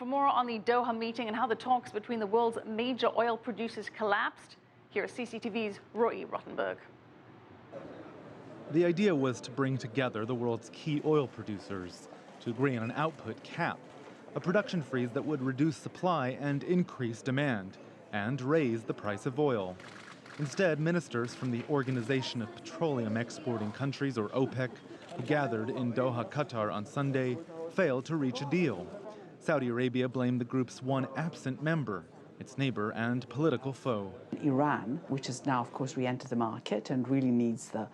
For more on the Doha meeting and how the talks between the world's major oil producers collapsed, here is CCTV's Roee Ruttenberg. The idea was to bring together the world's key oil producers to agree on an output cap, a production freeze that would reduce supply and increase demand, and raise the price of oil. Instead, ministers from the Organization of Petroleum Exporting Countries, or OPEC, who gathered in Doha, Qatar on Sunday, failed to reach a deal. Saudi Arabia blamed the group's one absent member, its neighbor and political foe. Iran, which has now, of course, re-entered the market and really needs the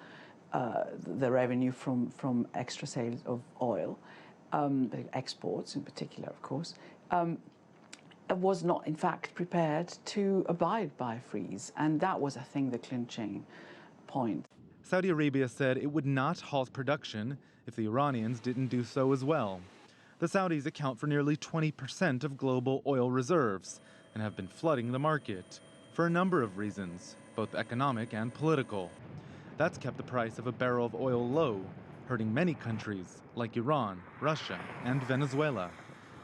revenue from extra sales of oil, exports in particular, of course, was not, in fact, prepared to abide by a freeze. And that was, I think, the clinching point. Saudi Arabia said it would not halt production if the Iranians didn't do so as well. The Saudis account for nearly 20% of global oil reserves and have been flooding the market for a number of reasons, both economic and political. That's kept the price of a barrel of oil low, hurting many countries like Iran, Russia, and Venezuela.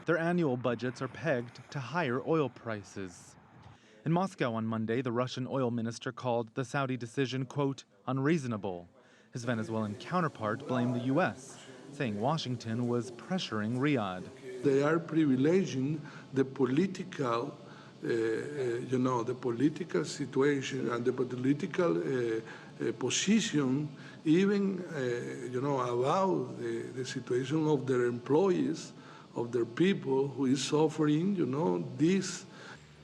Their annual budgets are pegged to higher oil prices. In Moscow on Monday, the Russian oil minister called the Saudi decision, quote, unreasonable. His Venezuelan counterpart blamed the U.S., saying Washington was pressuring Riyadh. They are privileging the political, the political situation and the political position, even, about the situation of their employees, of their people who is suffering, this.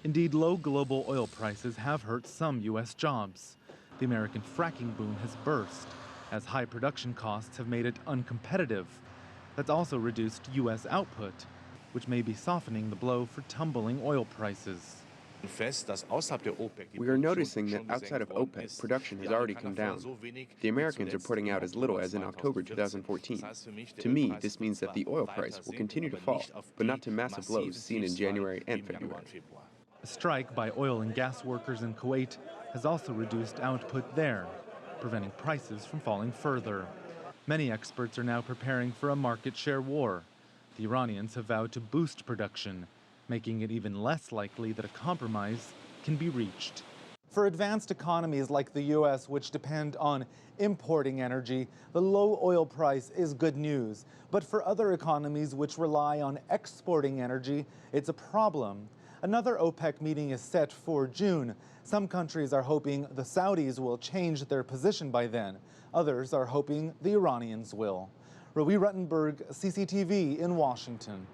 Indeed, low global oil prices have hurt some U.S. jobs. The American fracking boom has burst, as high production costs have made it uncompetitive. That's also reduced U.S. output, which may be softening the blow for tumbling oil prices. We are noticing that outside of OPEC, production has already come down. The Americans are putting out as little as in October 2014. To me, this means that the oil price will continue to fall, but not to massive lows seen in January and February. A strike by oil and gas workers in Kuwait has also reduced output there, preventing prices from falling further. Many experts are now preparing for a market share war. The Iranians have vowed to boost production, making it even less likely that a compromise can be reached. For advanced economies like the U.S., which depend on importing energy, the low oil price is good news. But for other economies which rely on exporting energy, it's a problem. Another OPEC meeting is set for June. Some countries are hoping the Saudis will change their position by then. Others are hoping the Iranians will. Roee Ruttenberg, CCTV in Washington.